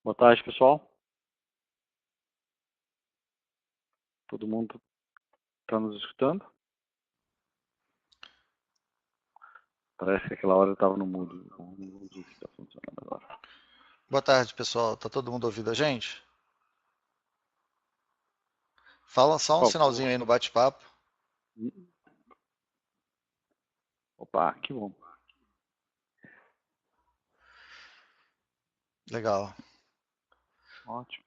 Boa tarde, pessoal. Todo mundo está nos escutando? Parece que aquela hora eu estava no mudo. Não sei se está funcionando agora. Boa tarde, pessoal. Tá todo mundo ouvindo a gente? Fala só um Por sinalzinho favor. aí no bate-papo. Opa, que bom. Legal. Ótimo.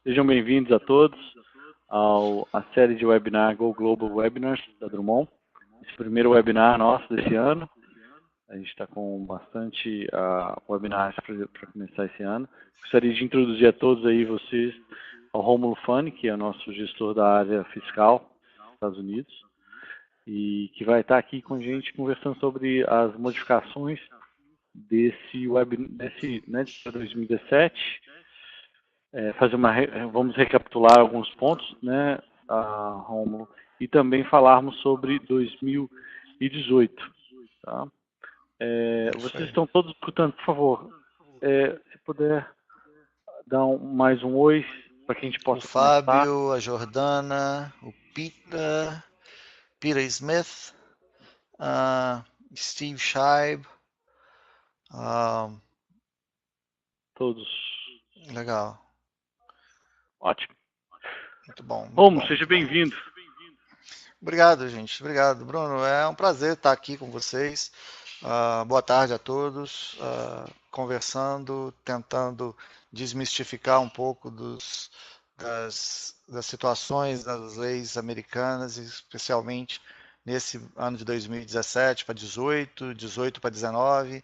Sejam bem-vindos a todos à série de webinar Go Global Webinars da Drummond. Esse primeiro webinar nosso desse ano. A gente está com bastante webinars para começar esse ano. Gostaria de introduzir a todos aí vocês ao Rômulo Fani, que é o nosso gestor da área fiscal dos Estados Unidos, e que vai estar aqui com a gente conversando sobre as modificações desse né, de 2017. Vamos recapitular alguns pontos, né, Rômulo, e também falarmos sobre 2018. Tá? Vocês estão todos escutando, por favor, se puder dar mais um oi para que a gente O possa começar. Fábio, a Jordana, o Peter Smith, Steve Scheib. Todos. Legal. Ótimo. Muito bom. Muito Romulo, bom, seja muito bom. bem-vindo. Obrigado, gente. Obrigado, Bruno. É um prazer estar aqui com vocês. Boa tarde a todos. Conversando, tentando desmistificar um pouco das situações das leis americanas, especialmente nesse ano de 2017 para 18, 18 para 19,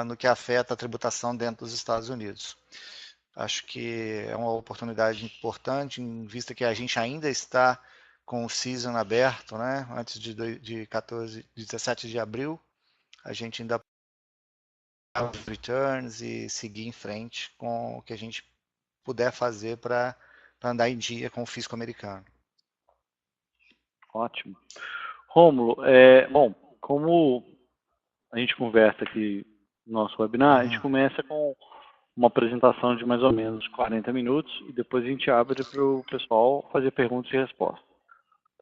no que afeta a tributação dentro dos Estados Unidos. Acho que é uma oportunidade importante, em vista que a gente ainda está com o season aberto, né? Antes de 17 de abril, a gente ainda pode returns e seguir em frente com o que a gente puder fazer para andar em dia com o fisco americano. Ótimo. Rômulo, bom, como a gente conversa aqui no nosso webinar, a gente começa com uma apresentação de mais ou menos 40 minutos e depois a gente abre para o pessoal fazer perguntas e respostas.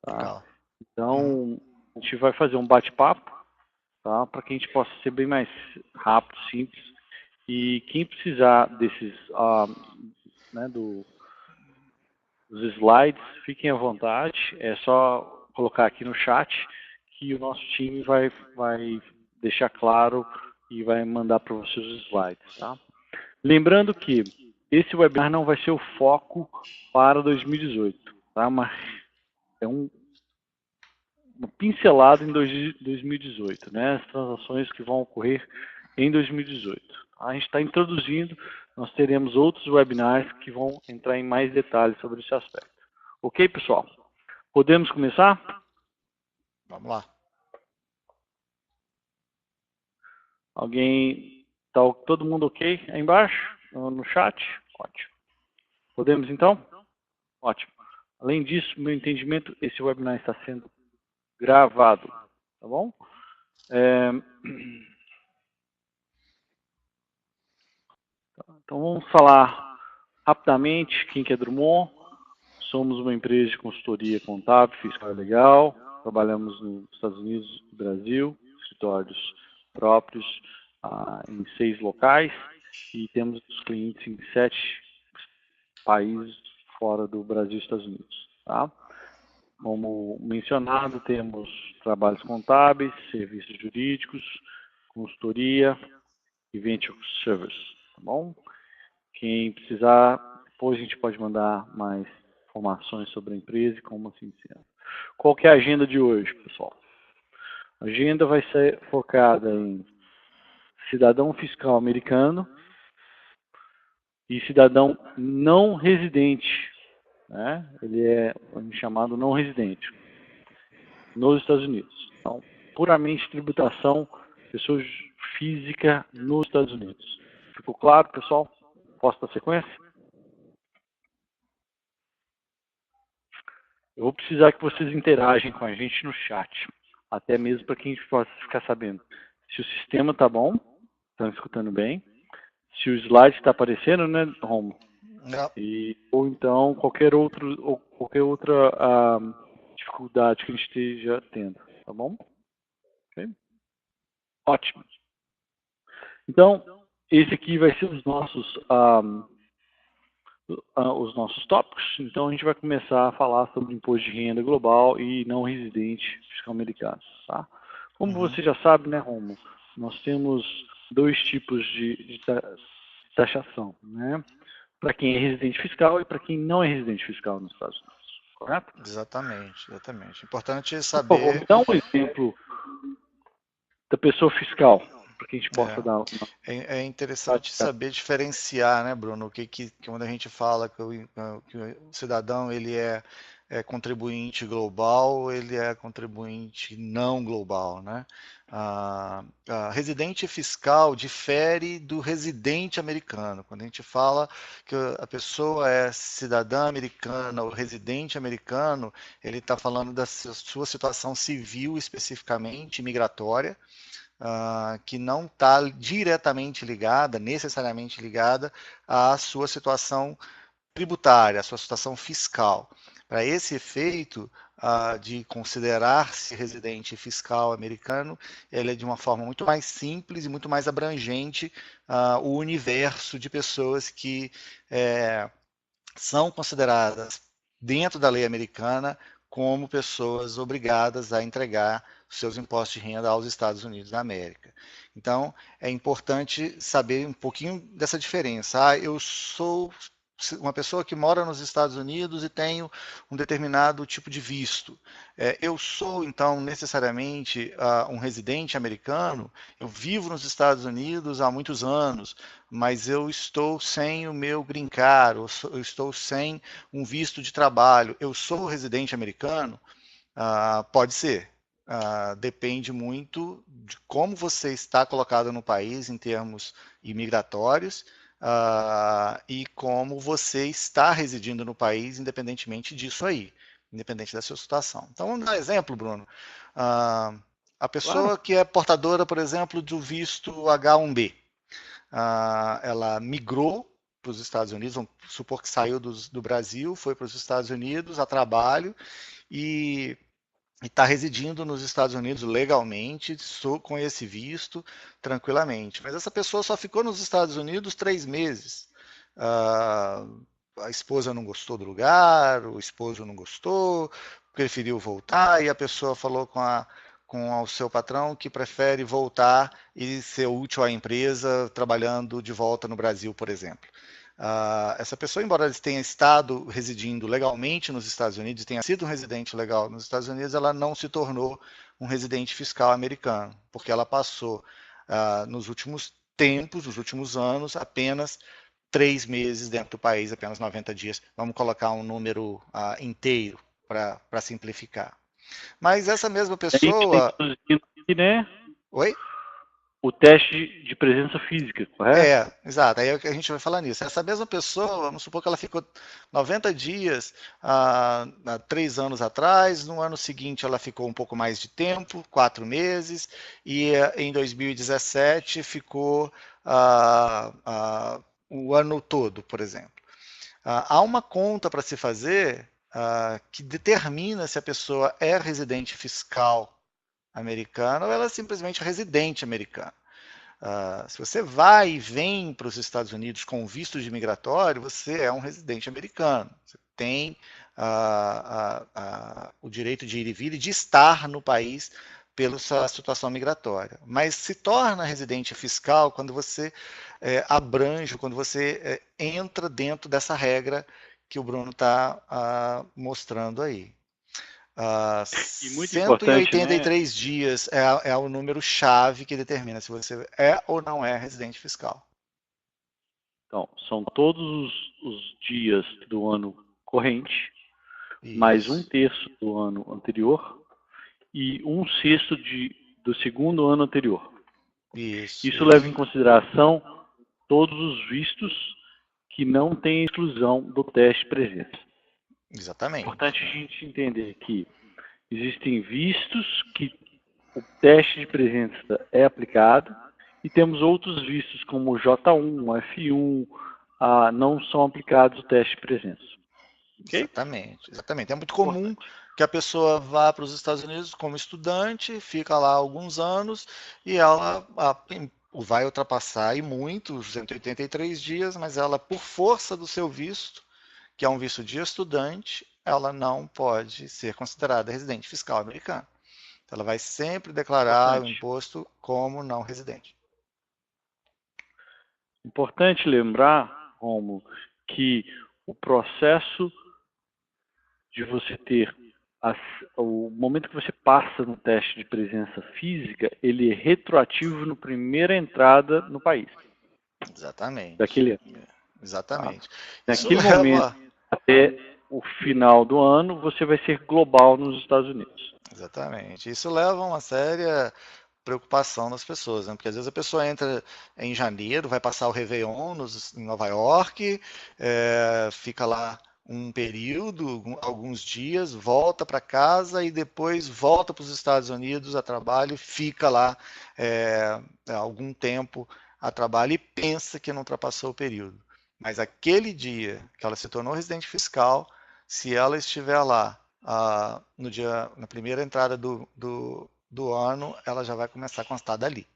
Tá? Legal. Então, a gente vai fazer um bate-papo, tá? Para que a gente possa ser bem mais rápido, simples. E quem precisar desses, né, dos slides, fiquem à vontade. É só colocar aqui no chat que o nosso time vai deixar claro e vai mandar para vocês os slides. Tá? Lembrando que esse webinar não vai ser o foco para 2018. Tá? Mas é uma pincelada em 2018, né? As transações que vão ocorrer em 2018. A gente está introduzindo, nós teremos outros webinars que vão entrar em mais detalhes sobre esse aspecto. Ok, pessoal? Podemos começar? Vamos lá. Alguém, tá todo mundo ok aí embaixo, no chat? Ótimo. Podemos então? Ótimo. Além disso, no meu entendimento, esse webinar está sendo gravado, tá bom? Então vamos falar rapidamente quem que é Drummond. Somos uma empresa de consultoria contábil, fiscal e legal. Trabalhamos nos Estados Unidos e Brasil, escritórios próprios em 6 locais e temos clientes em 7 países fora do Brasil e Estados Unidos. Tá? Como mencionado, temos trabalhos contábeis, serviços jurídicos, consultoria e venture service. Tá bom? Quem precisar, depois a gente pode mandar mais informações sobre a empresa e como assim sendo. Qual que é a agenda de hoje, pessoal? A agenda vai ser focada em cidadão fiscal americano e cidadão não residente. Né? Ele é chamado não residente nos Estados Unidos. Então, puramente tributação, pessoa física nos Estados Unidos. Ficou claro, pessoal? Posso dar sequência? Eu vou precisar que vocês interagem com a gente no chat, até mesmo para que a gente possa ficar sabendo se o sistema está bom, estão escutando bem, se o slide está aparecendo, né, Romo? Não. Ou então qualquer outra dificuldade que a gente esteja tendo, tá bom? Okay? Ótimo. Então, esse aqui vai ser os nossos tópicos. Então, a gente vai começar a falar sobre imposto de renda global e não residente fiscal americano. Tá? Como você já sabe, né, Romo, nós temos dois tipos de taxação, né? Para quem é residente fiscal e para quem não é residente fiscal nos Estados Unidos, correto? Exatamente, exatamente. Importante Por favor, saber. me dá um exemplo da pessoa fiscal, para que a gente possa dar uma É interessante prática. saber diferenciar, né, Bruno? Que quando a gente fala que que o cidadão ele é contribuinte global, ele é contribuinte não global, né? A residente fiscal difere do residente americano. Quando a gente fala que a pessoa é cidadã americana ou residente americano, ele está falando da sua situação civil especificamente, migratória, que não está diretamente ligada, necessariamente ligada à sua situação tributária, à sua situação fiscal. Para esse efeito de considerar-se residente fiscal americano, ele é de uma forma muito mais simples e muito mais abrangente o universo de pessoas que são consideradas dentro da lei americana como pessoas obrigadas a entregar seus impostos de renda aos Estados Unidos da América. Então, é importante saber um pouquinho dessa diferença. Eu sou uma pessoa que mora nos Estados Unidos e tenho um determinado tipo de visto. Eu sou, então, necessariamente um residente americano, eu vivo nos Estados Unidos há muitos anos, mas eu estou sem o meu green card, eu estou sem um visto de trabalho. Eu sou residente americano? Pode ser. Depende muito de como você está colocado no país em termos imigratórios e como você está residindo no país, independentemente disso aí, independente da sua situação. Então, vamos dar um exemplo, Bruno. A pessoa Claro. que é portadora, por exemplo, do visto H-1B, ela migrou para os Estados Unidos, vamos supor que saiu do Brasil, foi para os Estados Unidos a trabalho e está residindo nos Estados Unidos legalmente, com esse visto, tranquilamente. Mas essa pessoa só ficou nos Estados Unidos 3 meses. A esposa não gostou do lugar, o esposo não gostou, preferiu voltar, e a pessoa falou com o seu patrão que prefere voltar e ser útil à empresa trabalhando de volta no Brasil, por exemplo. Essa pessoa, embora tenha estado residindo legalmente nos Estados Unidos, tenha sido um residente legal nos Estados Unidos, ela não se tornou um residente fiscal americano, porque ela passou nos últimos tempos, nos últimos anos, apenas 3 meses dentro do país, apenas 90 dias. Vamos colocar um número inteiro para simplificar. Mas essa mesma pessoa. Aqui, né? Oi? O teste de presença física, correto? Exato. Aí a gente vai falar nisso. Essa mesma pessoa, vamos supor que ela ficou 90 dias há 3 anos atrás, no ano seguinte ela ficou um pouco mais de tempo, 4 meses, e em 2017 ficou o ano todo, por exemplo. Há uma conta para se fazer que determina se a pessoa é residente fiscal americana ou ela é simplesmente residente americana. Se você vai e vem para os Estados Unidos com visto de migratório, você é um residente americano. Você tem o direito de ir e vir e de estar no país pela sua situação migratória. Mas se torna residente fiscal quando você abrange, quando você entra dentro dessa regra que o Bruno está mostrando aí. E muito importante, né? 183 dias é o número-chave que determina se você é ou não é residente fiscal. Então, são todos os dias do ano corrente, mais Isso. 1/3 do ano anterior e 1/6 do segundo ano anterior. Isso leva em consideração todos os vistos que não têm exclusão do teste de presença. Exatamente. É importante a gente entender que existem vistos que o teste de presença é aplicado e temos outros vistos como o J1, o F1, não são aplicados o teste de presença. Okay? Exatamente, exatamente. É muito comum que a pessoa vá para os Estados Unidos como estudante, fica lá alguns anos e ela vai ultrapassar e muito os 183 dias, mas ela, por força do seu visto, que é um visto de estudante, ela não pode ser considerada residente fiscal americano. Então, ela vai sempre declarar o imposto como não residente. Importante lembrar, Romulo, que o processo de você ter o momento que você passa no teste de presença física, ele é retroativo na primeira entrada no país. Exatamente. Daquele ano. Exatamente. Tá? Naquele momento, até o final do ano, você vai ser global nos Estados Unidos. Exatamente. Isso leva a uma séria preocupação das pessoas, né? Porque às vezes a pessoa entra em janeiro, vai passar o Réveillon em Nova York, fica lá um período, alguns dias, volta para casa e depois volta para os Estados Unidos a trabalho, fica lá algum tempo a trabalho e pensa que não ultrapassou o período. Mas aquele dia que ela se tornou residente fiscal, se ela estiver lá na primeira entrada do ano, ela já vai começar a constar dali.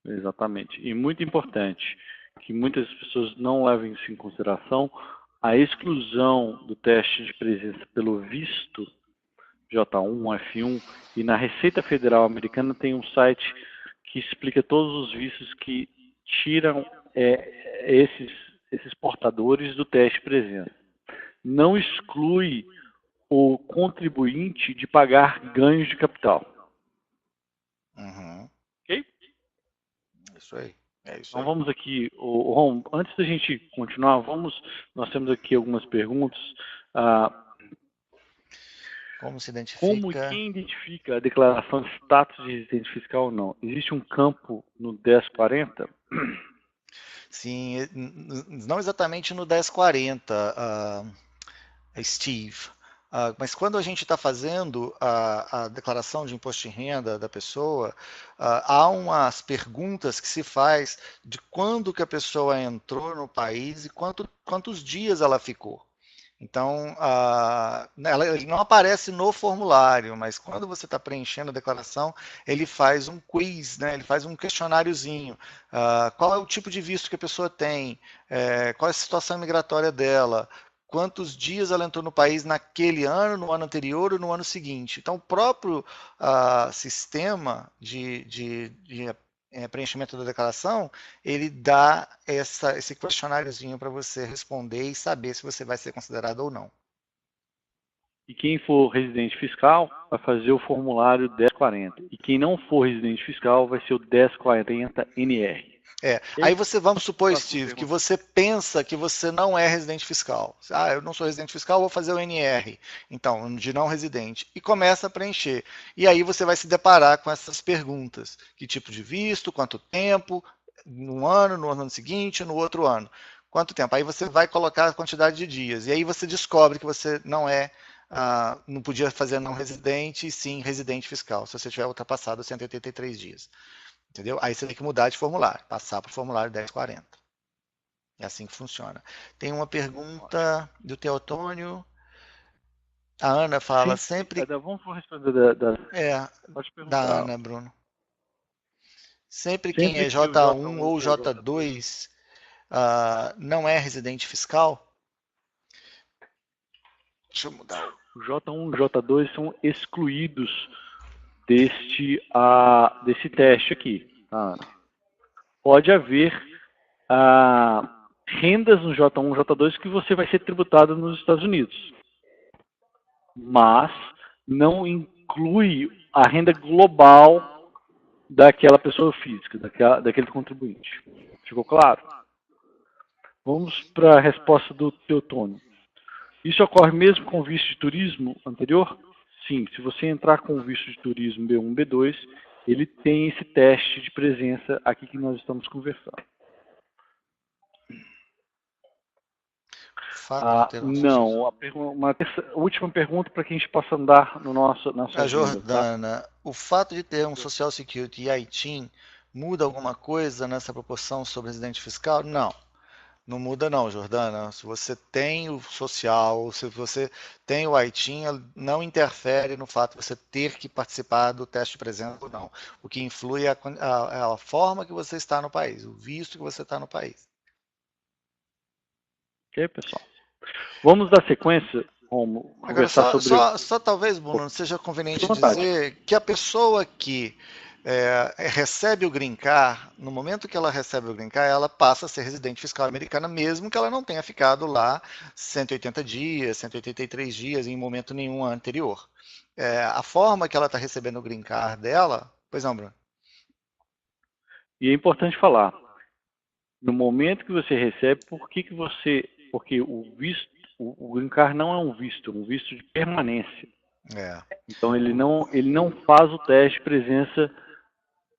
Exatamente. E muito importante que muitas pessoas não levem isso em consideração, a exclusão do teste de presença pelo visto J1, F1, e na Receita Federal Americana tem um site que explica todos os vistos que tiram esses portadores do teste de presença. Não exclui o contribuinte de pagar ganhos de capital. Uhum. Ok? Isso aí. É isso então aí. vamos aqui, Rom, antes da gente continuar, nós temos aqui algumas perguntas. Como se identifica? Como e quem identifica a declaração de status de residente fiscal ou não? Existe um campo no 1040? Sim, não exatamente no 1040, Steve. Mas quando a gente está fazendo a declaração de imposto de renda da pessoa, há umas perguntas que se faz de quando que a pessoa entrou no país e quantos dias ela ficou. Então, ele não aparece no formulário, mas quando você está preenchendo a declaração, ele faz um quiz, né? Ele faz um questionáriozinho. Qual é o tipo de visto que a pessoa tem? Qual é a situação migratória dela? Quantos dias ela entrou no país naquele ano, no ano anterior ou no ano seguinte? Então, o próprio sistema de preenchimento da declaração, ele dá esse questionáriozinho para você responder e saber se você vai ser considerado ou não. E quem for residente fiscal vai fazer o formulário 1040. E quem não for residente fiscal vai ser o 1040-NR. Aí vamos supor, Steve, que você pensa que você não é residente fiscal. Eu não sou residente fiscal, vou fazer o NR, então, de não residente. E começa a preencher. E aí você vai se deparar com essas perguntas. Que tipo de visto, quanto tempo, no ano seguinte, no outro ano. Quanto tempo? Aí você vai colocar a quantidade de dias. E aí você descobre que você não podia fazer não residente, e sim residente fiscal, se você tiver ultrapassado 183 dias. Entendeu? Aí você tem que mudar de formulário, passar para o formulário 1040. É assim que funciona. Tem uma pergunta do Teotônio. A Ana fala sempre. Vamos responder Pode perguntar. Da Ana, Bruno. Sempre quem é J1 J1 ou J2 não é residente fiscal? Deixa eu mudar. O J1 e J2 são excluídos desse teste aqui. Pode haver rendas no J1 e J2 que você vai ser tributado nos Estados Unidos, mas não inclui a renda global daquela pessoa física, daquele contribuinte. Ficou claro? Vamos para a resposta do Teotônio. Isso ocorre mesmo com o visto de turismo anterior? Sim, se você entrar com o visto de turismo B1, B2, ele tem esse teste de presença aqui que nós estamos conversando. fato de ter um Não, uma última pergunta para que a gente possa andar no na sua A agenda, tá? Jordana, o fato de ter um Social Security e ITIN muda alguma coisa nessa proporção sobre residente fiscal? Não, não muda não, Jordana. Se você tem o social, se você tem o ITIN, não interfere no fato de você ter que participar do teste de presença ou não. O que influi é a forma que você está no país, o visto que você está no país. Ok, pessoal? Vamos dar sequência, Romo, Agora, conversar sobre... só talvez, Bruno, seja conveniente Fique à vontade. dizer que a pessoa que recebe o Green Card, no momento que ela recebe o Green Card, ela passa a ser residente fiscal americana, mesmo que ela não tenha ficado lá 180 dias, 183 dias, em momento nenhum anterior. A forma que ela está recebendo o Green Card dela... Pois não, Bruno? E é importante falar, no momento que você recebe, porque o visto, o Green Card não é um visto de permanência. É. Então ele não faz o teste de presença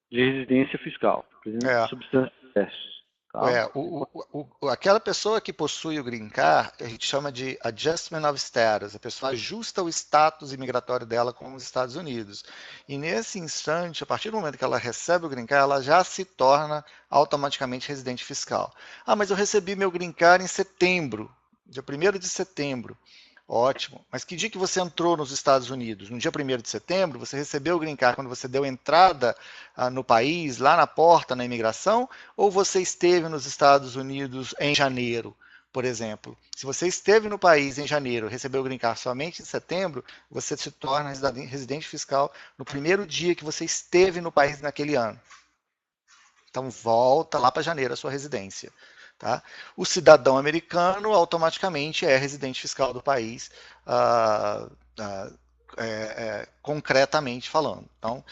de residência fiscal, presença de É. substância de testes. Tá? Aquela pessoa que possui o Green Card, a gente chama de Adjustment of Status. A pessoa ajusta o status imigratório dela com os Estados Unidos. E nesse instante, a partir do momento que ela recebe o Green Card, ela já se torna automaticamente residente fiscal. Ah, mas eu recebi meu Green Card em setembro, dia 1º de setembro. Ótimo. Mas que dia que você entrou nos Estados Unidos? No dia 1º de setembro, você recebeu o Green Card quando você deu entrada no país, lá na porta, na imigração? Ou você esteve nos Estados Unidos em janeiro, por exemplo? Se você esteve no país em janeiro, recebeu o Green Card somente em setembro, você se torna residente fiscal no primeiro dia que você esteve no país naquele ano. Então volta lá para janeiro a sua residência. Tá? O cidadão americano automaticamente é residente fiscal do país, concretamente falando. Então,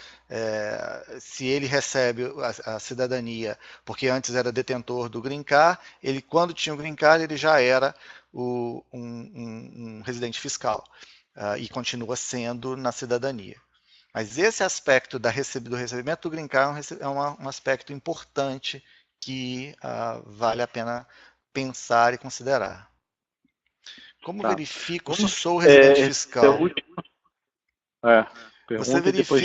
se ele recebe a cidadania, porque antes era detentor do Green Card, ele, quando tinha o Green Card, ele já era um residente fiscal e continua sendo na cidadania. Mas esse aspecto do recebimento do Green Card é um aspecto importante que vale a pena pensar e considerar. Como Tá. verifico se sou residente fiscal? Pergunta e depois...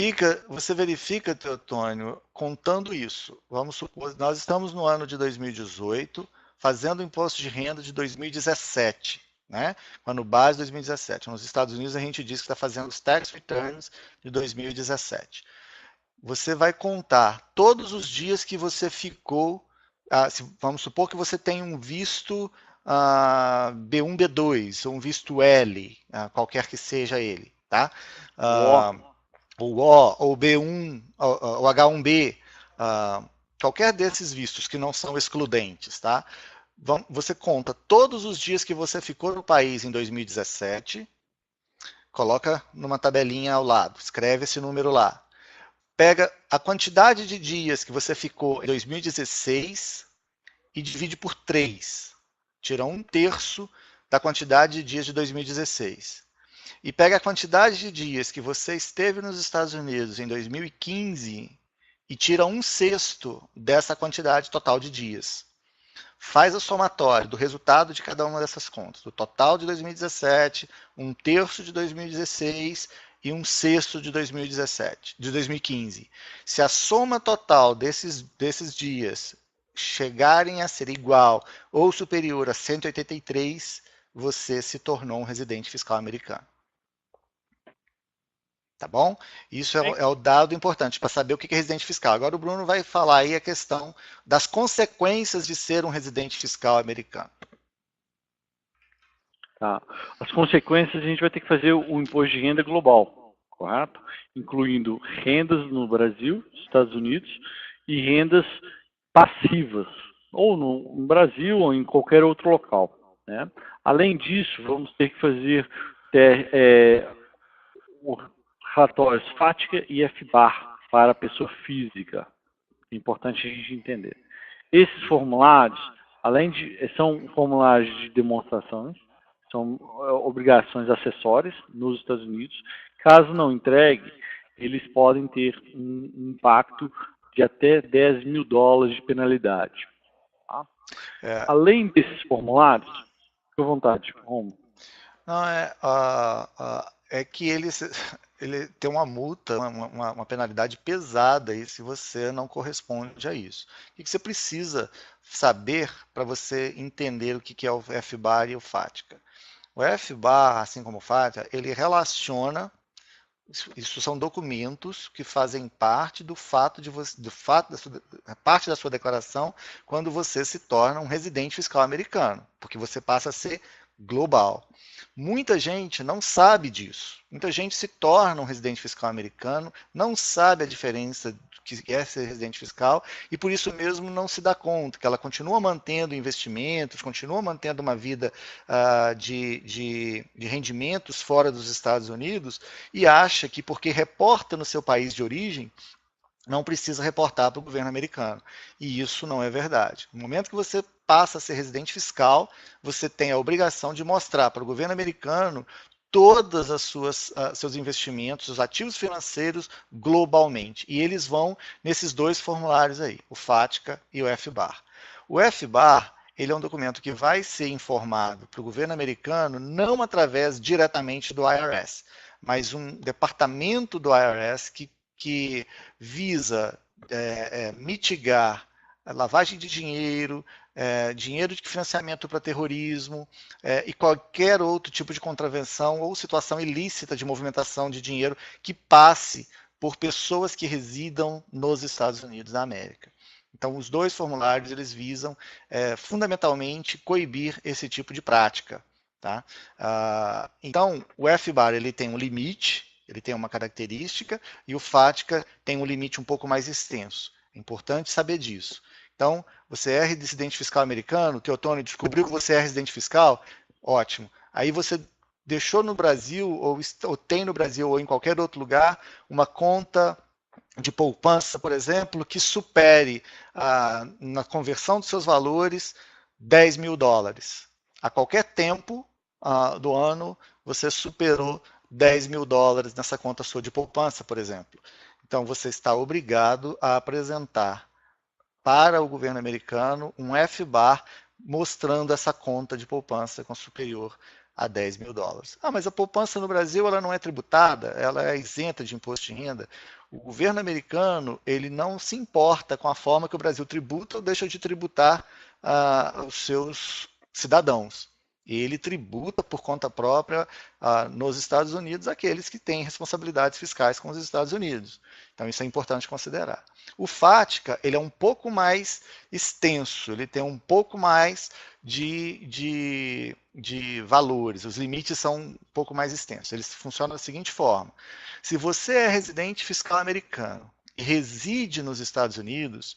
Você verifica, Teotônio, contando isso. Vamos supor, nós estamos no ano de 2018, fazendo o imposto de renda de 2017, né? Ano base 2017. Nos Estados Unidos a gente diz que está fazendo os tax returns de 2017. Você vai contar todos os dias que você ficou. Vamos supor que você tem um visto B1, B2, ou um visto L, qualquer que seja ele, tá? Ou O, ou B1, ou H1B, qualquer desses vistos que não são excludentes, tá? Você conta todos os dias que você ficou no país em 2017, coloca numa tabelinha ao lado, escreve esse número lá. Pega a quantidade de dias que você ficou em 2016 e divide por 3. Tira 1/3 da quantidade de dias de 2016. E pega a quantidade de dias que você esteve nos Estados Unidos em 2015 e tira 1/6 dessa quantidade total de dias. Faz a somatória do resultado de cada uma dessas contas. Do total de 2017, 1/3 de 2016 e 1/6 de 2017, de 2015. Se a soma total desses dias chegarem a ser igual ou superior a 183, você se tornou um residente fiscal americano. Tá bom? Isso é o dado importante para saber o que é residente fiscal. Agora o Bruno vai falar aí a questão das consequências de ser um residente fiscal americano. Tá. As consequências a gente vai ter que fazer o imposto de renda global, correto? Incluindo rendas no Brasil, Estados Unidos, e rendas passivas, ou no Brasil ou em qualquer outro local. Né? Além disso, vamos ter que fazer relatórios FATCA e FBAR para a pessoa física. É importante a gente entender. Esses formulários, são formulários de demonstrações, são obrigações acessórias nos Estados Unidos. Caso não entregue, eles podem ter um impacto de até $10 mil de penalidade. Tá? Além desses formulários, Fique à vontade, Romo. Não, é que ele tem uma multa, uma penalidade pesada aí se você não corresponde a isso. O que você precisa saber para você entender o que é o FBAR e o FATCA? O FBAR, assim como o FATCA, ele relaciona. Isso são documentos que fazem parte do fato parte da sua declaração quando você se torna um residente fiscal americano, porque você passa a ser global. Muita gente não sabe disso. Muita gente se torna um residente fiscal americano, não sabe a diferença que é ser residente fiscal e por isso mesmo não se dá conta que ela continua mantendo investimentos, continua mantendo uma vida de rendimentos fora dos Estados Unidos e acha que porque reporta no seu país de origem, não precisa reportar para o governo americano. E isso não é verdade. No momento que você passa a ser residente fiscal, você tem a obrigação de mostrar para o governo americano todas as seus investimentos, os ativos financeiros globalmente. E eles vão nesses dois formulários aí, o FATCA e o FBAR. O FBAR ele é um documento que vai ser informado para o governo americano não através diretamente do IRS, mas um departamento do IRS que visa mitigar a lavagem de dinheiro, dinheiro de financiamento para terrorismo e qualquer outro tipo de contravenção ou situação ilícita de movimentação de dinheiro que passe por pessoas que residam nos Estados Unidos da América. Então, os dois formulários eles visam fundamentalmente coibir esse tipo de prática. Tá? Então, o FBAR ele tem um limite, ele tem uma característica, e o FATCA tem um limite um pouco mais extenso. É importante saber disso. Então, você é residente fiscal americano, o Teotônio descobriu que você é residente fiscal, ótimo. Aí você deixou no Brasil, ou tem no Brasil, ou em qualquer outro lugar, uma conta de poupança, por exemplo, que supere na conversão dos seus valores $10 mil. A qualquer tempo do ano, você superou $10 mil nessa conta sua de poupança, por exemplo. Então, você está obrigado a apresentar para o governo americano um FBAR mostrando essa conta de poupança com superior a $10 mil. Mas a poupança no Brasil ela não é tributada, ela é isenta de imposto de renda. O governo americano ele não se importa com a forma que o Brasil tributa ou deixa de tributar os seus cidadãos. Ele tributa por conta própria nos Estados Unidos aqueles que têm responsabilidades fiscais com os Estados Unidos. Então isso é importante considerar. O FATCA ele é um pouco mais extenso, ele tem um pouco mais de valores, os limites são um pouco mais extensos. Eles funcionam da seguinte forma: se você é residente fiscal americano e reside nos Estados Unidos,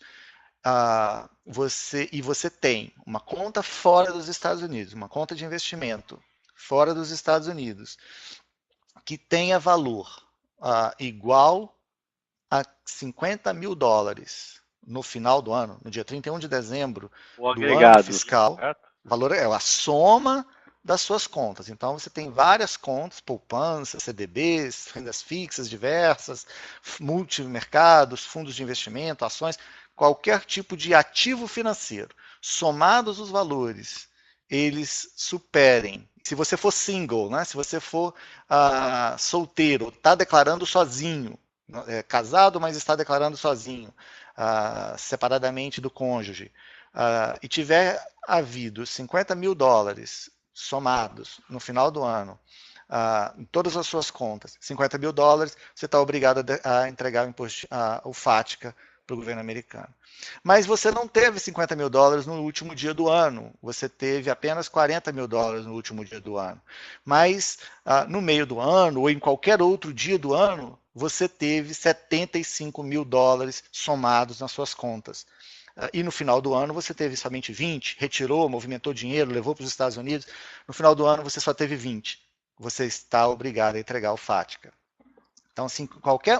você tem uma conta fora dos Estados Unidos, uma conta de investimento fora dos Estados Unidos, que tenha valor igual a $50 mil no final do ano, no dia 31 de dezembro do ano fiscal, o valor é a soma das suas contas. Então, você tem várias contas, poupanças, CDBs, rendas fixas diversas, multimercados, fundos de investimento, ações, qualquer tipo de ativo financeiro, somados os valores, eles superem. Se você for single, né? Se você for solteiro, está declarando sozinho, casado, mas está declarando sozinho, separadamente do cônjuge, e tiver havido $50 mil somados no final do ano, em todas as suas contas, $50 mil, você está obrigado a entregar o FATCA para o governo americano. Mas você não teve $50 mil no último dia do ano, você teve apenas $40 mil no último dia do ano. Mas no meio do ano, ou em qualquer outro dia do ano, você teve $75 mil somados nas suas contas. E no final do ano você teve somente 20, retirou, movimentou dinheiro, levou para os Estados Unidos. No final do ano você só teve 20. Você está obrigado a entregar o FATCA. Então, assim,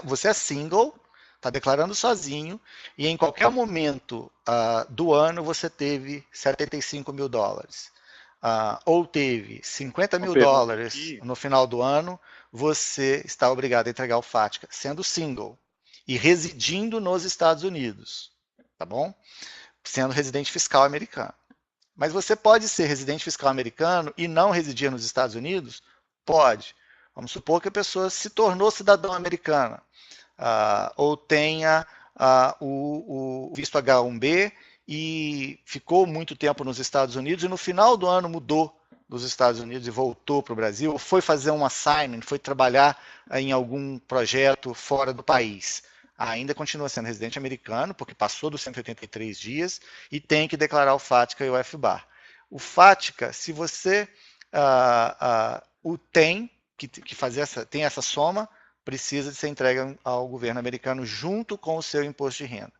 você é single, está declarando sozinho, e em qualquer momento do ano você teve $75 mil. Ou teve $50 mil no final do ano, você está obrigado a entregar o FATCA, sendo single e residindo nos Estados Unidos, tá bom? Sendo residente fiscal americano. Mas você pode ser residente fiscal americano e não residir nos Estados Unidos? Pode. Vamos supor que a pessoa se tornou cidadão americana, ou tenha o visto H1B e ficou muito tempo nos Estados Unidos e no final do ano mudou dos Estados Unidos e voltou para o Brasil, ou foi fazer um assignment, foi trabalhar em algum projeto fora do país. Ainda continua sendo residente americano, porque passou dos 183 dias e tem que declarar o FATCA e o FBAR. O FATCA, se você o tem que fazer tem essa soma, precisa de ser entregue ao governo americano junto com o seu imposto de renda.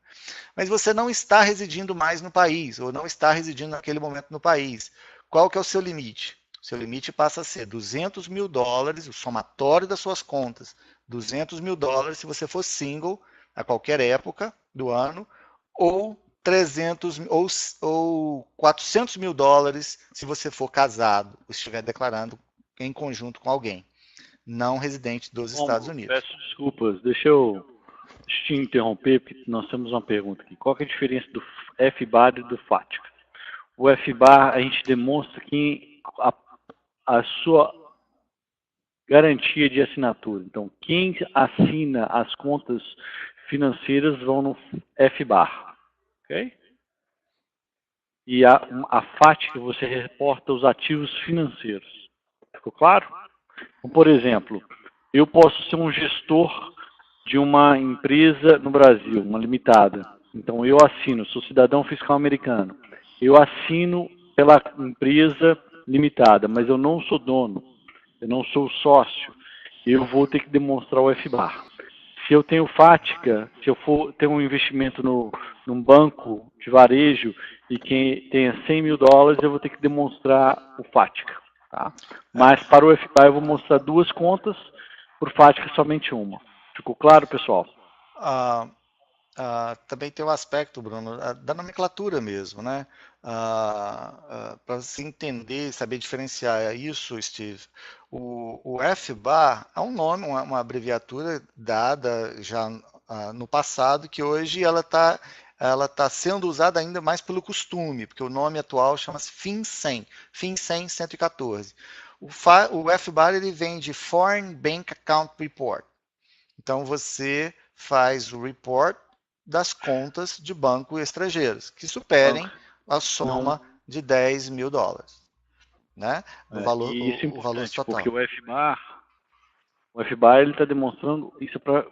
Mas você não está residindo mais no país, ou não está residindo naquele momento no país. Qual que é o seu limite? O seu limite passa a ser $200 mil, o somatório das suas contas, $200 mil se você for single, a qualquer época do ano, ou 300 ou $400 mil se você for casado, ou estiver declarando em conjunto com alguém não residente dos Estados Unidos. Peço desculpas, deixa eu te interromper, porque nós temos uma pergunta aqui. Qual que é a diferença do FBAR e do FATCA? O FBAR, a gente demonstra que a sua garantia de assinatura. Então, quem assina as contas financeiras vão no FBAR. Ok? E a FATCA, você reporta os ativos financeiros. Ficou claro? Então, por exemplo, eu posso ser um gestor de uma empresa no Brasil, uma limitada. Então, eu assino, sou cidadão fiscal americano. Eu assino pela empresa limitada, mas eu não sou dono, eu não sou sócio. Eu vou ter que demonstrar o FBAR. Se eu tenho FATCA, se eu for ter um investimento num banco de varejo e quem tenha $100 mil, eu vou ter que demonstrar o FATCA. Tá? Mas para o FBAR eu vou mostrar duas contas, por FATCA somente uma. Ficou claro, pessoal? Também tem um aspecto, Bruno, da nomenclatura mesmo, né? Para se entender, saber diferenciar isso, Steve, o FBAR é um nome, uma abreviatura dada já no passado, que hoje ela tá sendo usada ainda mais pelo costume, porque o nome atual chama-se FinCEN, FinCEN 114. O FBAR ele vem de Foreign Bank Account Report. Então você faz o report das contas de banco estrangeiros, que superem a soma de $10 mil, né? O valor, e isso é o valor importante, total. porque o FBAR ele está demonstrando isso para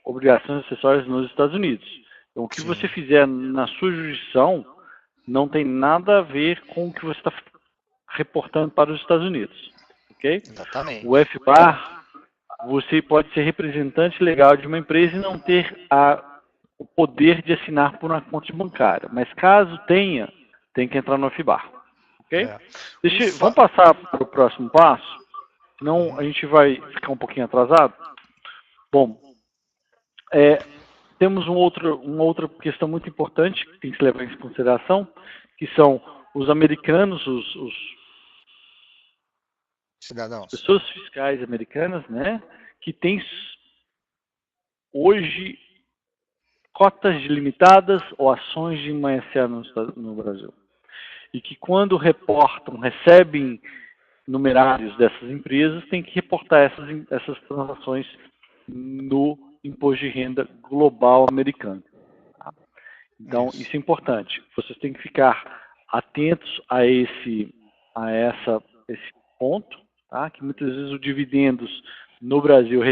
obrigações acessórias nos Estados Unidos. Então, o que você fizer na sua jurisdição não tem nada a ver com o que você está reportando para os Estados Unidos. Ok? Exatamente. O FBAR, você pode ser representante legal de uma empresa e não ter o poder de assinar por uma conta bancária. Mas caso tenha, tem que entrar no FBAR. Ok? Vamos passar para o próximo passo? Senão a gente vai ficar um pouquinho atrasado. Bom, temos uma outra questão muito importante que tem que se levar em consideração, que são os americanos, os cidadãos, pessoas fiscais americanas, né, que têm hoje cotas limitadas ou ações de uma SA no Brasil. E que quando recebem numerários dessas empresas, tem que reportar essas transações no imposto de renda global americano. Tá? Então, isso é importante. Vocês têm que ficar atentos a esse ponto, tá? Que muitas vezes os dividendos no Brasil,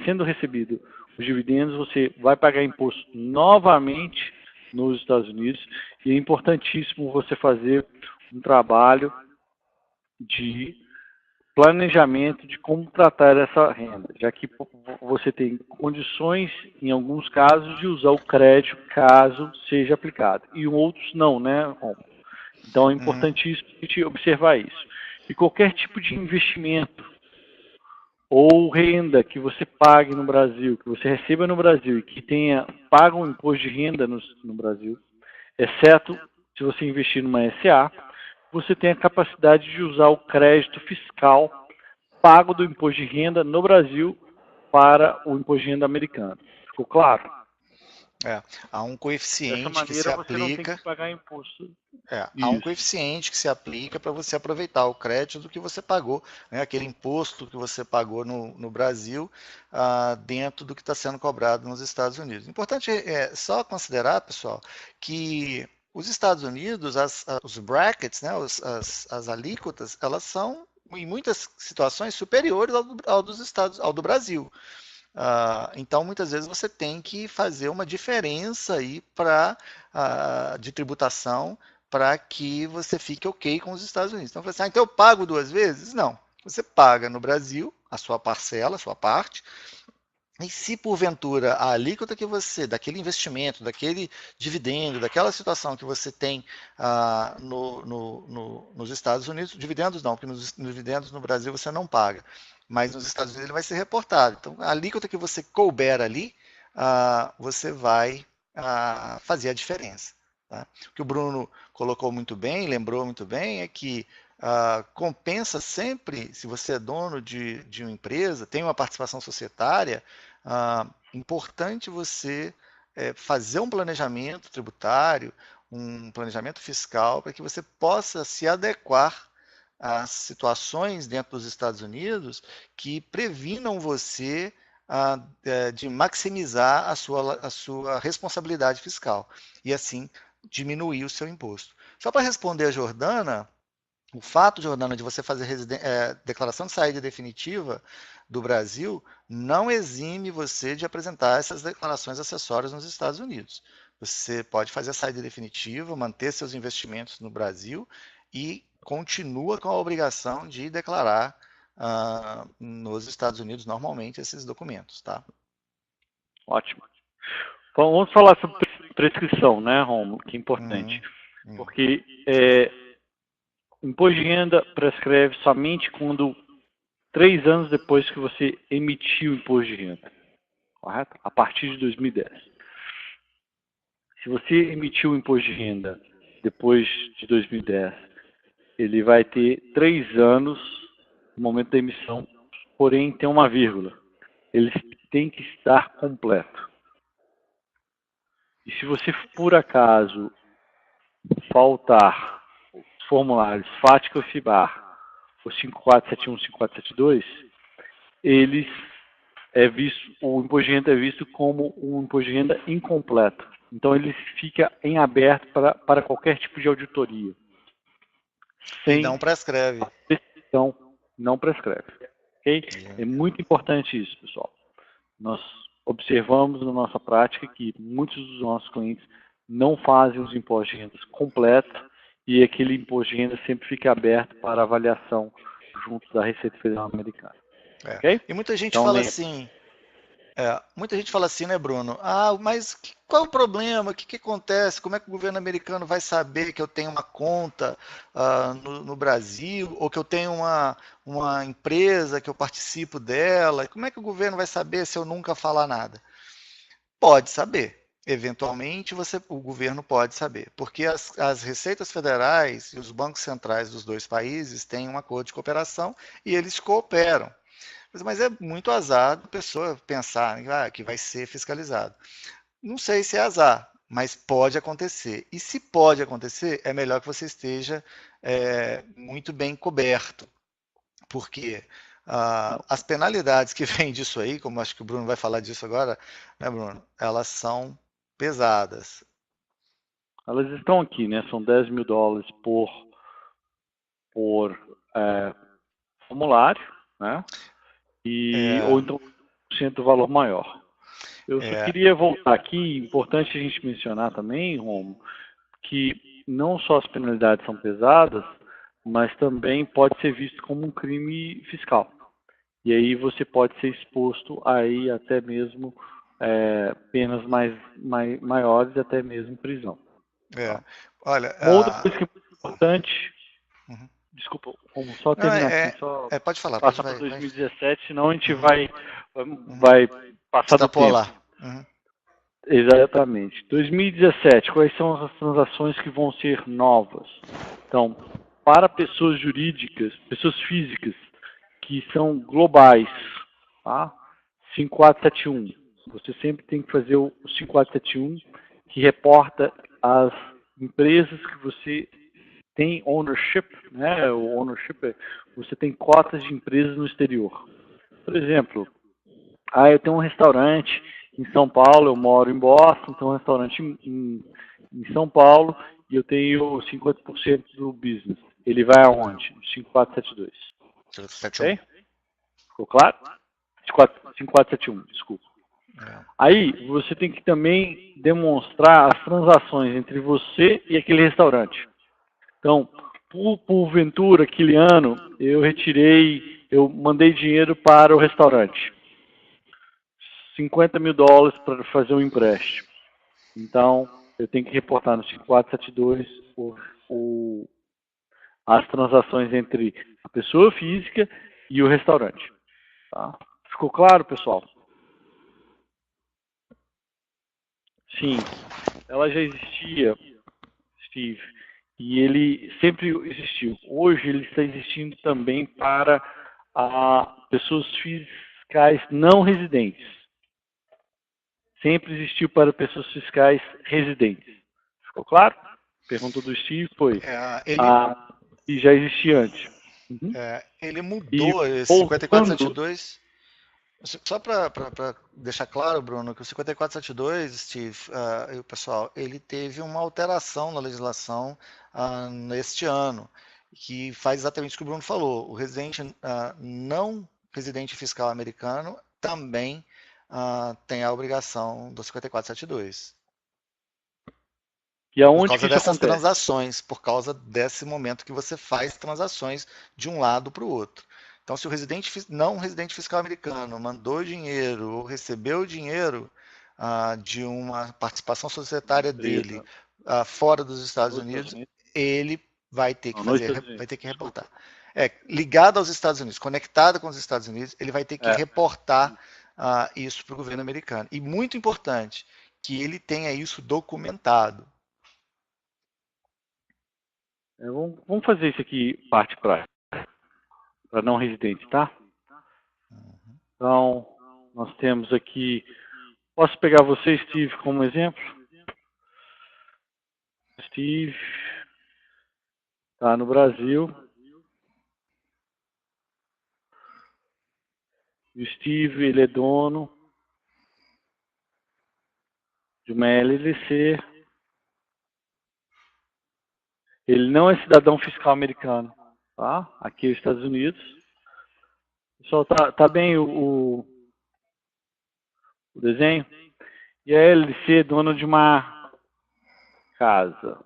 sendo recebido os dividendos, você vai pagar imposto novamente nos Estados Unidos, e é importantíssimo você fazer um trabalho de planejamento de como tratar essa renda, já que você tem condições, em alguns casos, de usar o crédito caso seja aplicado, e em outros não, né? Então é importantíssimo a gente observar isso. E qualquer tipo de investimento ou renda que você pague no Brasil, que você receba no Brasil e que paga um imposto de renda no Brasil, exceto se você investir numa SA, você tem a capacidade de usar o crédito fiscal pago do imposto de renda no Brasil para o imposto de renda americano. Ficou claro? Há um Dessa coeficiente que se maneira você não tem que aplica. pagar imposto. Há um Isso. coeficiente que se aplica para você aproveitar o crédito do que você pagou, né, aquele imposto que você pagou no Brasil, dentro do que está sendo cobrado nos Estados Unidos. Importante é só considerar, pessoal, que os Estados Unidos, os brackets, né, as alíquotas, elas são, em muitas situações, superiores ao do Brasil. Então, muitas vezes você tem que fazer uma diferença aí de tributação para que você fique ok com os Estados Unidos. Então, você, então eu pago duas vezes? Não. Você paga no Brasil a sua parcela, a sua parte, e se porventura a alíquota que você, daquele investimento, daquele dividendo, daquela situação que você tem nos Estados Unidos, dividendos não, porque nos dividendos no Brasil você não paga, mas nos Estados Unidos ele vai ser reportado. Então, a alíquota que você couber ali, você vai fazer a diferença. Tá? O que o Bruno colocou muito bem, lembrou muito bem, é que compensa sempre, se você é dono de uma empresa, tem uma participação societária, importante você fazer um planejamento tributário, um planejamento fiscal, para que você possa se adequar às situações dentro dos Estados Unidos que previnam você de maximizar a sua responsabilidade fiscal e assim diminuir o seu imposto. Só para responder a Jordana, o fato, Jordana, de você fazer declaração de saída definitiva do Brasil não exime você de apresentar essas declarações acessórias nos Estados Unidos. Você pode fazer a saída definitiva, manter seus investimentos no Brasil e continua com a obrigação de declarar nos Estados Unidos normalmente esses documentos, tá? Ótimo. Então, vamos falar sobre prescrição, né, Romulo, que é importante. Porque imposto de renda prescreve somente quando 3 anos depois que você emitiu o imposto de renda, correto? A partir de 2010. Se você emitiu o imposto de renda depois de 2010, ele vai ter 3 anos no momento da emissão, porém tem uma vírgula. Ele tem que estar completo. E se você, por acaso, faltar os formulários FATCA ou FIBAR, o 5471 e 5472, eles o imposto de renda é visto como um imposto de renda incompleto. Então ele fica em aberto para qualquer tipo de auditoria. E não prescreve. Então, não prescreve. Okay? É muito importante isso, pessoal. Nós observamos na nossa prática que muitos dos nossos clientes não fazem os impostos de renda completos e aquele imposto de renda sempre fica aberto para avaliação junto da Receita Federal Americana. Okay? E muita gente então, fala assim, né, Bruno? Mas qual é o problema? O que acontece? Como é que o governo americano vai saber que eu tenho uma conta no Brasil ou que eu tenho uma empresa que eu participo dela? Como é que o governo vai saber se eu nunca falar nada? Pode saber. Eventualmente, o governo pode saber, porque as receitas federais e os bancos centrais dos dois países têm um acordo de cooperação e eles cooperam. Mas é muito azar a pessoa pensar que vai ser fiscalizado. Não sei se é azar, mas pode acontecer. E se pode acontecer, é melhor que você esteja muito bem coberto, porque as penalidades que vêm disso aí, como acho que o Bruno vai falar disso agora, né, Bruno? Elas são pesadas. Elas estão aqui, né? São $10 mil por formulário, né? Ou então 1% do valor maior. Eu só queria voltar aqui, importante a gente mencionar também, Romo, que não só as penalidades são pesadas, mas também pode ser visto como um crime fiscal. E aí você pode ser exposto aí até mesmo penas maiores e até mesmo prisão. Tá? Olha, outra coisa que é muito importante, desculpa, vamos só terminar aqui, só pode falar, passar para 2017, senão a gente vai passar do tempo. Exatamente. 2017, quais são as transações que vão ser novas? Então, para pessoas jurídicas, pessoas físicas, que são globais, tá? 5471. você sempre tem que fazer o 5471, que reporta as empresas que você tem ownership, né? O ownership é você tem cotas de empresas no exterior. Por exemplo, eu tenho um restaurante em São Paulo, eu moro em Boston, tenho um restaurante em São Paulo e eu tenho 50% do business. Ele vai aonde? 5472. 5471. Ok? Ficou claro? 5471, desculpa. Aí, você tem que também demonstrar as transações entre você e aquele restaurante. Então, por ventura, aquele ano, eu mandei dinheiro para o restaurante. $50 mil para fazer um empréstimo. Então, eu tenho que reportar no 5472 as transações entre a pessoa física e o restaurante. Tá? Ficou claro, pessoal? Sim, ela já existia, Steve, e ele sempre existiu. Hoje ele está existindo também para pessoas fiscais não residentes. Sempre existiu para pessoas fiscais residentes. Ficou claro? Pergunta do Steve foi. E já existia antes. Uhum. Ele mudou esse voltando, 5472. Só para deixar claro, Bruno, que o 5472, Steve, e o pessoal, ele teve uma alteração na legislação neste ano, que faz exatamente o que o Bruno falou. O residente não residente fiscal americano também tem a obrigação do 5472. E aonde por causa que isso dessas acontece? transações, por causa desse momento que você faz transações de um lado para o outro. Então, se o não residente fiscal americano mandou dinheiro ou recebeu dinheiro de uma participação societária dele fora dos Estados Unidos, ele vai ter que reportar. Ligado aos Estados Unidos, conectado com os Estados Unidos, ele vai ter que reportar isso para o governo americano. E muito importante, que ele tenha isso documentado. Vamos fazer isso aqui parte para não residente, tá? Então, nós temos aqui... Posso pegar você, Steve, como exemplo? Steve está no Brasil. O Steve, ele é dono de uma LLC. Ele não é cidadão fiscal americano, tá? Aqui nos Estados Unidos. Pessoal, tá bem o desenho? E a LLC é dona de uma casa.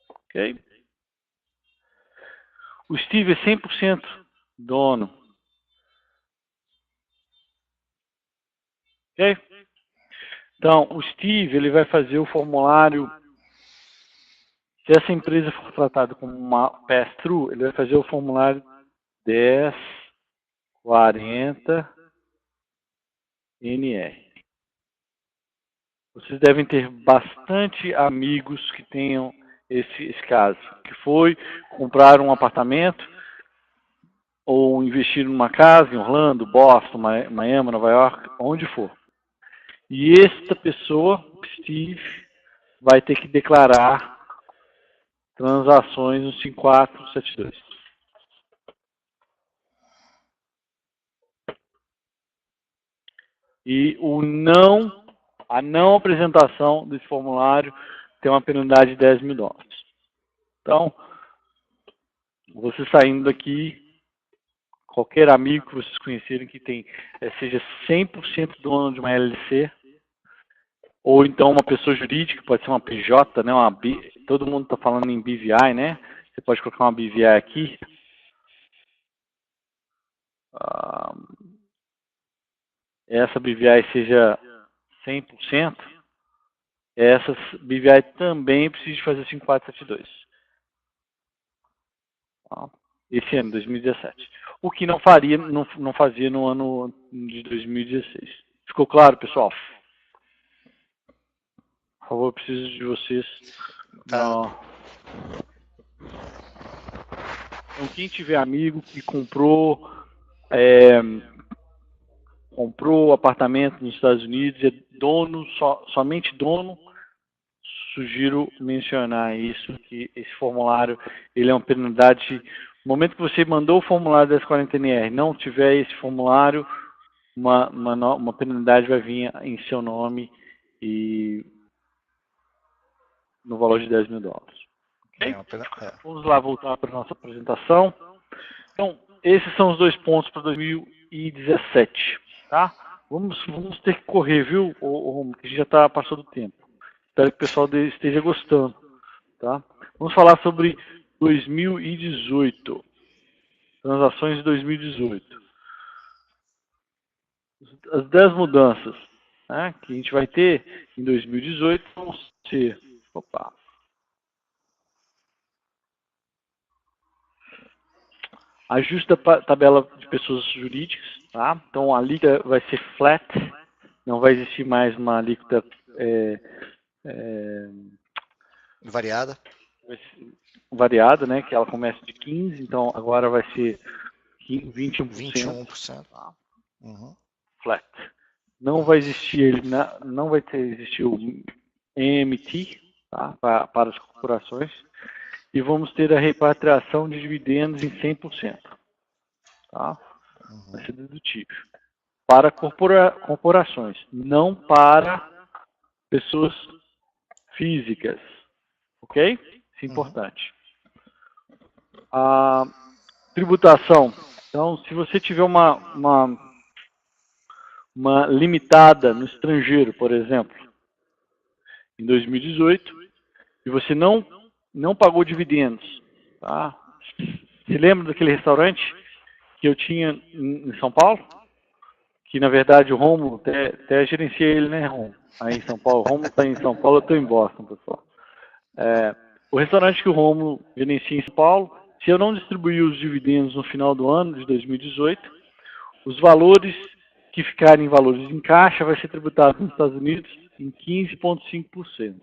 Ok? O Steve é 100% dono. Ok? Então, o Steve, ele vai fazer o formulário. Se essa empresa for tratada como uma pass-through, ele vai fazer o formulário 1040NR. Vocês devem ter bastante amigos que tenham esse caso, que foi comprar um apartamento ou investir numa casa em Orlando, Boston, Miami, Nova York, onde for. E esta pessoa, Steve, vai ter que declarar transações no 5472. E a não apresentação desse formulário tem uma penalidade de $10 mil. Então, você saindo daqui, qualquer amigo que vocês conhecerem que seja 100% dono de uma LLC, ou então uma pessoa jurídica, pode ser uma PJ, né? Todo mundo está falando em BVI, né? Você pode colocar uma BVI aqui. Essa BVI seja 100%, essas BVI também precisam fazer 5472. Esse ano, 2017. O que não fazia no ano de 2016. Ficou claro, pessoal? Por favor, eu preciso de vocês. Tá. Então, quem tiver amigo que comprou comprou apartamento nos Estados Unidos, é dono, somente dono, sugiro mencionar isso, que esse formulário, ele é uma penalidade. No momento que você mandou o formulário da S40NR, não tiver esse formulário, uma penalidade vai vir em seu nome e no valor de $10 mil. Okay? Vamos lá voltar para a nossa apresentação. Então, esses são os 2 pontos para 2017, tá? Vamos ter que correr, viu, Romulo, que a gente já passou do tempo. Espero que o pessoal esteja gostando, tá? Vamos falar sobre 2018, transações de 2018. As 10 mudanças, né, que a gente vai ter em 2018 vão ser... Ajuste da tabela de pessoas jurídicas, tá? Então a alíquota vai ser flat, não vai existir mais uma alíquota variada, né? Que ela começa de 15%, então agora vai ser 21%. Tá? Flat. Não vai existir o EMT, tá? Para as corporações. E vamos ter a repatriação de dividendos em 100%. Tá? Vai ser dedutível. Para corporações, não para pessoas físicas. Ok? Isso é importante. A tributação. Então, se você tiver uma limitada no estrangeiro, por exemplo, em 2018, e você não pagou dividendos, tá? Se lembra daquele restaurante que eu tinha em São Paulo? Que, na verdade, o Romulo, até gerenciei ele, né, Romulo? Aí em São Paulo. O Romulo está em São Paulo, eu estou em Boston, pessoal. O restaurante que o Romulo gerencia em São Paulo, se eu não distribuir os dividendos no final do ano de 2018, os valores que ficarem em valores em caixa vai ser tributado nos Estados Unidos em 15,5%.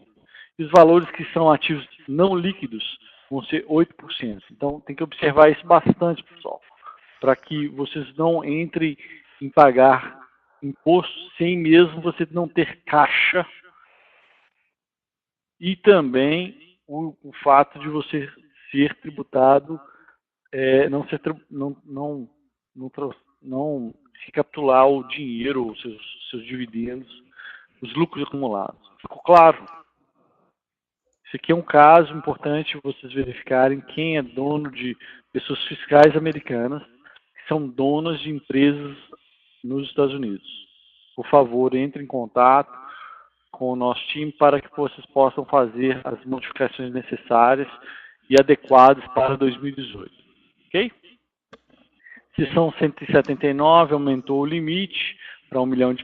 E os valores que são ativos não líquidos vão ser 8%. Então tem que observar isso bastante, pessoal, para que vocês não entrem em pagar imposto sem mesmo você não ter caixa. E também o fato de você ser tributado, não recapitular o dinheiro, os seus dividendos, os lucros acumulados. Ficou claro? Isso aqui é um caso importante vocês verificarem quem é dono de pessoas fiscais americanas que são donas de empresas nos Estados Unidos. Por favor, entre em contato com o nosso time para que vocês possam fazer as modificações necessárias e adequadas para 2018. Ok? Seção 179 aumentou o limite para $1 milhão.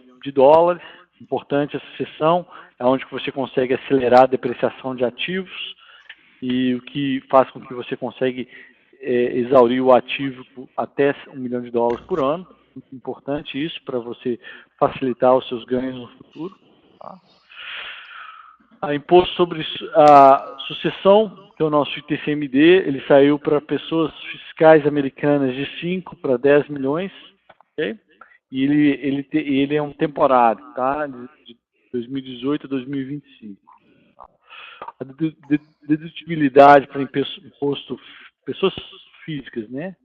Importante essa seção, é onde você consegue acelerar a depreciação de ativos e o que faz com que você consiga exaurir o ativo até $1 milhão por ano. Muito importante isso para você facilitar os seus ganhos no futuro. Tá? Imposto sobre a sucessão, que é o nosso ITCMD, ele saiu para pessoas fiscais americanas de 5 para 10 milhões. Okay? E ele é um temporário, tá? De 2018 a 2025. A dedutibilidade para imposto pessoas físicas, né?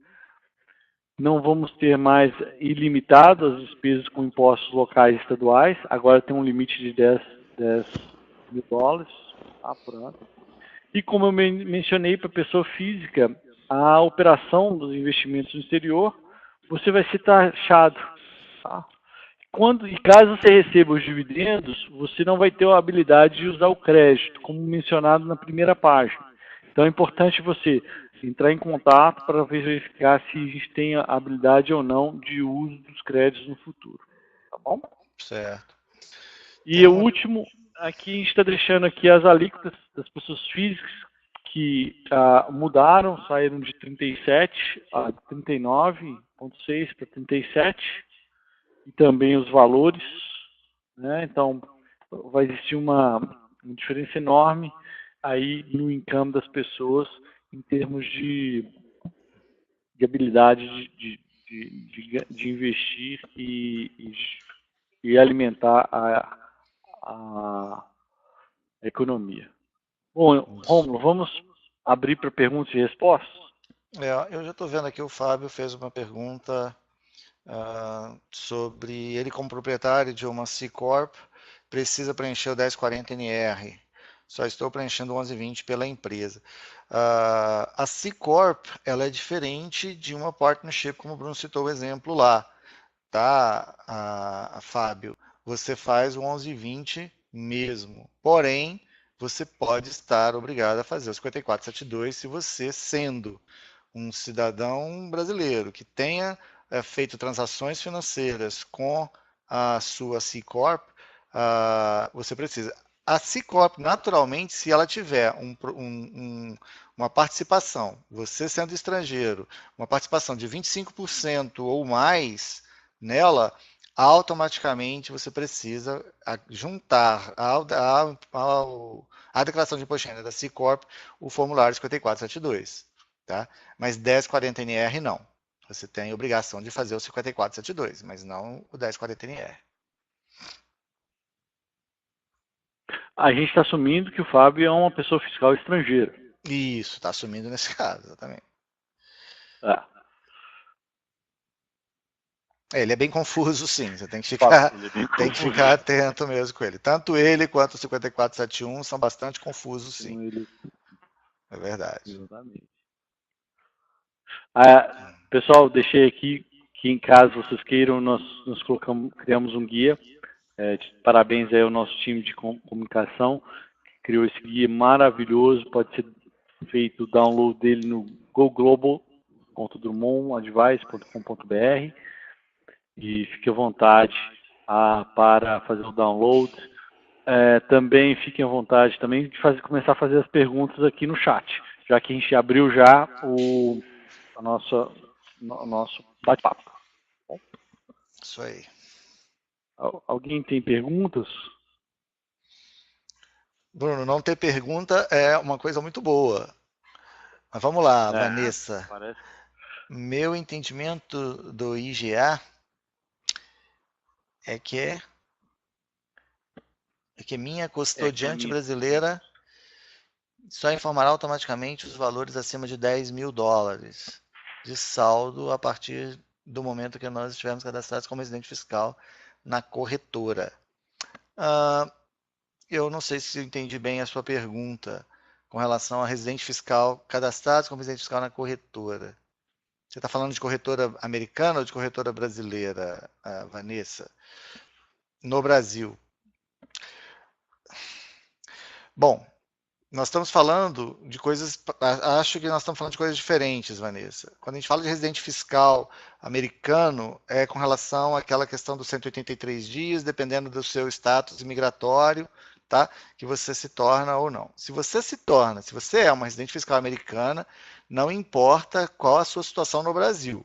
Não vamos ter mais ilimitado as despesas com impostos locais e estaduais. Agora tem um limite de $10 mil por ano. E como eu mencionei para pessoa física, a operação dos investimentos no exterior, você vai ser taxado. Tá? Caso você receba os dividendos, você não vai ter a habilidade de usar o crédito, como mencionado na primeira página. Então é importante você entrar em contato para verificar se a gente tem a habilidade ou não de uso dos créditos no futuro. Tá bom? Certo. E o último, aqui a gente está deixando aqui as alíquotas das pessoas físicas que mudaram, saíram de 37 a 39,6 para 37. E também os valores, né? Então vai existir uma diferença enorme aí no income das pessoas em termos de habilidade de de investir e alimentar a economia. Bom, Rômulo, vamos abrir para perguntas e respostas? Eu já estou vendo aqui, o Fábio fez uma pergunta sobre ele como proprietário de uma C Corp, precisa preencher o 1040 NR. Só estou preenchendo o 1120 pela empresa. A C Corp, ela é diferente de uma partnership, como o Bruno citou o exemplo lá, tá, Fábio? Você faz o 1120 mesmo. Porém, você pode estar obrigado a fazer o 5472 se você, sendo um cidadão brasileiro que tenha feito transações financeiras com a sua C Corp, você precisa. A C Corp, naturalmente, se ela tiver uma participação, você sendo estrangeiro, uma participação de 25% ou mais nela, automaticamente você precisa juntar à declaração de imposto de renda da C Corp o formulário 5472. Tá? Mas 1040NR não. Você tem obrigação de fazer o 5472, mas não o 1040NR. A gente está assumindo que o Fábio é uma pessoa fiscal estrangeira. Isso, está assumindo nesse caso, exatamente. Ele é bem confuso, sim. Você tem que ficar atento mesmo com ele. Tanto ele quanto o 5471 são bastante confusos, sim. É verdade. Exatamente. Pessoal, deixei aqui que em caso vocês queiram, nós criamos um guia. Parabéns aí ao nosso time de comunicação que criou esse guia maravilhoso. Pode ser feito o download dele no goglobal.drummondadvice.com.br e fique à vontade para fazer o download. Também fiquem à vontade também de começar a fazer as perguntas aqui no chat, já que a gente abriu já o nosso bate-papo. Isso aí. Alguém tem perguntas? Bruno, não ter pergunta é uma coisa muito boa. Mas vamos lá, Vanessa. Parece. Meu entendimento do IGA é que minha custodiante brasileira só informará automaticamente os valores acima de 10 mil dólares de saldo a partir do momento que nós estivermos cadastrados como residente fiscal na corretora. Eu não sei se eu entendi bem a sua pergunta com relação a residente fiscal cadastrados como residente fiscal na corretora. Você está falando de corretora americana ou de corretora brasileira, Vanessa? No Brasil. Bom, nós estamos falando de coisas, acho que nós estamos falando de coisas diferentes, Vanessa. Quando a gente fala de residente fiscal americano, é com relação àquela questão dos 183 dias, dependendo do seu status imigratório, tá? Que você se torna ou não. Se você é uma residente fiscal americana, não importa qual a sua situação no Brasil.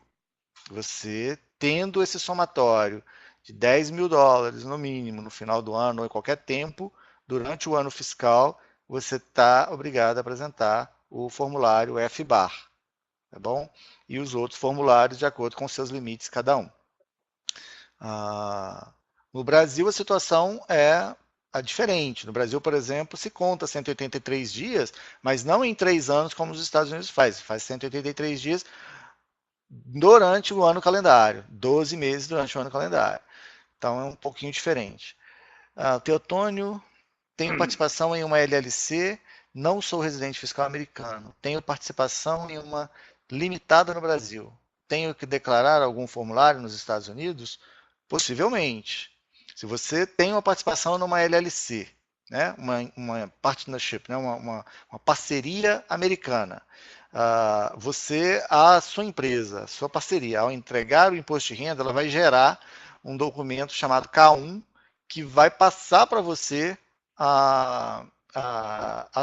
Você tendo esse somatório de 10 mil dólares no mínimo no final do ano ou em qualquer tempo, durante o ano fiscal, você está obrigado a apresentar o formulário FBAR, tá bom? E os outros formulários de acordo com seus limites cada um. No Brasil, a situação é diferente. No Brasil, por exemplo, se conta 183 dias, mas não em 3 anos como os Estados Unidos faz 183 dias durante o ano calendário, 12 meses durante o ano calendário. Então é um pouquinho diferente. Teotônio, tenho participação em uma LLC, não sou residente fiscal americano. Tenho participação em uma limitada no Brasil. Tenho que declarar algum formulário nos Estados Unidos? Possivelmente. Se você tem uma participação numa LLC, né, uma partnership, né, uma parceria americana, a sua empresa, a sua parceria, ao entregar o imposto de renda, ela vai gerar um documento chamado K1 que vai passar para você a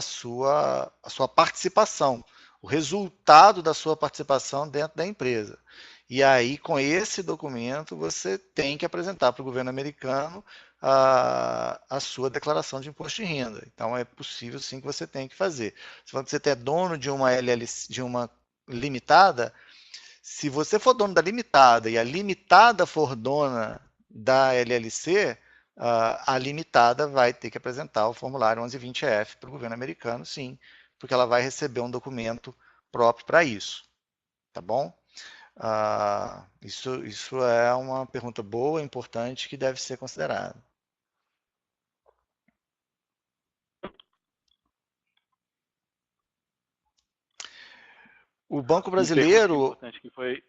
sua participação, o resultado da sua participação dentro da empresa. E aí, com esse documento, você tem que apresentar para o governo americano a sua declaração de imposto de renda. Então, é possível sim que você tem que fazer. Se você é dono de uma LLC, de uma limitada, Se você for dono da limitada e a limitada for dona da LLC, a limitada vai ter que apresentar o formulário 1120-F para o governo americano, sim, porque ela vai receber um documento próprio para isso, tá bom? Isso é uma pergunta boa, importante, que deve ser considerada. O Banco Uma pergunta Brasileiro... importante que foi...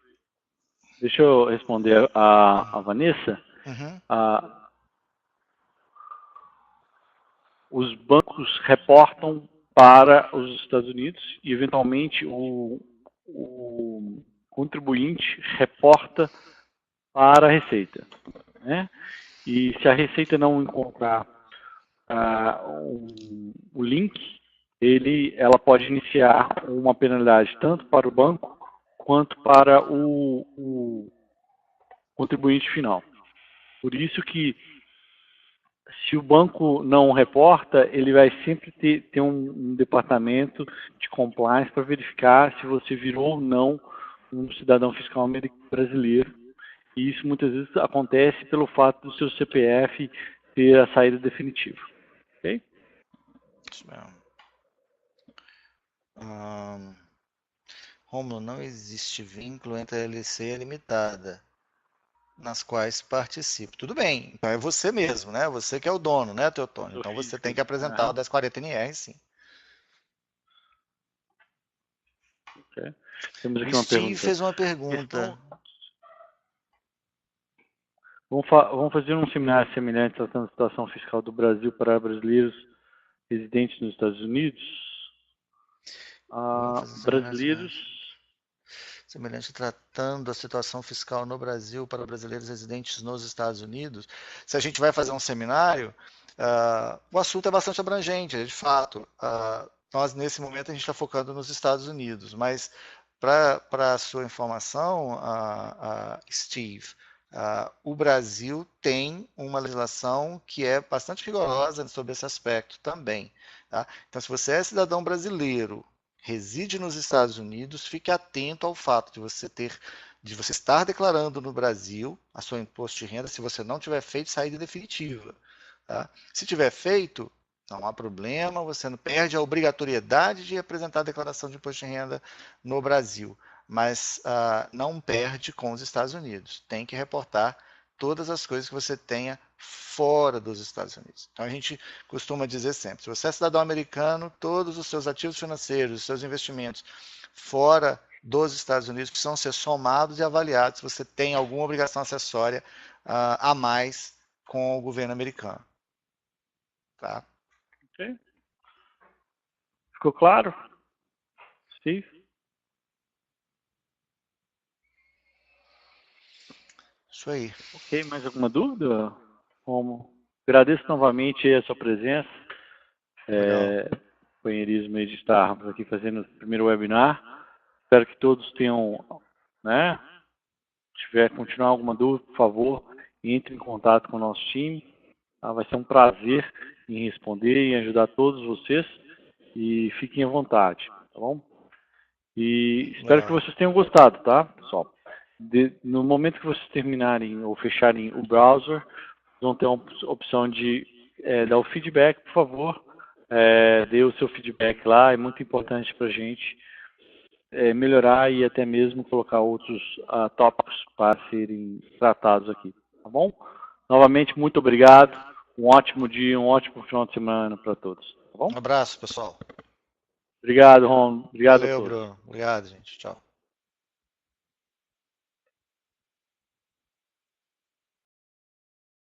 Deixa eu responder a Vanessa. Uhum. Os bancos reportam para os Estados Unidos e, eventualmente, o contribuinte reporta para a Receita, né? E se a Receita não encontrar o link, ela pode iniciar uma penalidade tanto para o banco quanto para o contribuinte final. Por isso que, se o banco não reporta, ele vai sempre ter um departamento de compliance para verificar se você virou ou não um cidadão fiscal brasileiro. E isso muitas vezes acontece pelo fato do seu CPF ter a saída definitiva. Ok? Isso mesmo. Rômulo, não existe vínculo entre a LLC e a limitada, nas quais participo. Tudo bem, então é você mesmo, né? Você que é o dono, né, Teotônio? Então você tem que apresentar o 1040-NR, sim. Okay. Temos aqui O uma Steve pergunta. fez uma pergunta. Vamos fazer um seminário semelhante tratando a situação fiscal do Brasil para brasileiros residentes nos Estados Unidos? Brasileiros... Semelhante tratando a situação fiscal no Brasil para brasileiros residentes nos Estados Unidos. Se a gente vai fazer um seminário, o assunto é bastante abrangente, de fato. Nós, nesse momento, a gente está focando nos Estados Unidos, mas, para a sua informação, Steve, o Brasil tem uma legislação que é bastante rigorosa sobre esse aspecto também. Tá? Então, se você é cidadão brasileiro, reside nos Estados Unidos, fique atento ao fato de você estar declarando no Brasil a sua imposto de renda, se você não tiver feito saída definitiva. Tá? Se tiver feito, não há problema, você não perde a obrigatoriedade de apresentar a declaração de imposto de renda no Brasil, mas não perde com os Estados Unidos. Tem que reportar todas as coisas que você tenha fora dos Estados Unidos. Então a gente costuma dizer sempre, se você é cidadão americano, todos os seus ativos financeiros, os seus investimentos fora dos Estados Unidos precisam ser somados e avaliados se você tem alguma obrigação acessória a mais com o governo americano. Tá? Okay. Ficou claro? Steve? Isso aí. Ok, mais alguma dúvida? Como? Agradeço novamente a sua presença. Companheirismo de estarmos aqui fazendo o primeiro webinar. Espero que todos tenham, né? Se tiver continuar alguma dúvida, por favor, entre em contato com o nosso time. Vai ser um prazer em responder e ajudar todos vocês. E fiquem à vontade, tá bom? E espero que vocês tenham gostado, tá, pessoal? No momento que vocês terminarem ou fecharem o browser, vão ter uma opção de dar o feedback, por favor. Dê o seu feedback lá, é muito importante para a gente melhorar e até mesmo colocar outros tópicos para serem tratados aqui, tá bom? Novamente, muito obrigado, um ótimo dia, um ótimo final de semana para todos, tá bom? Um abraço, pessoal. Obrigado, Ron. Obrigado a Valeu, todos. Bruno. Obrigado, gente. Tchau.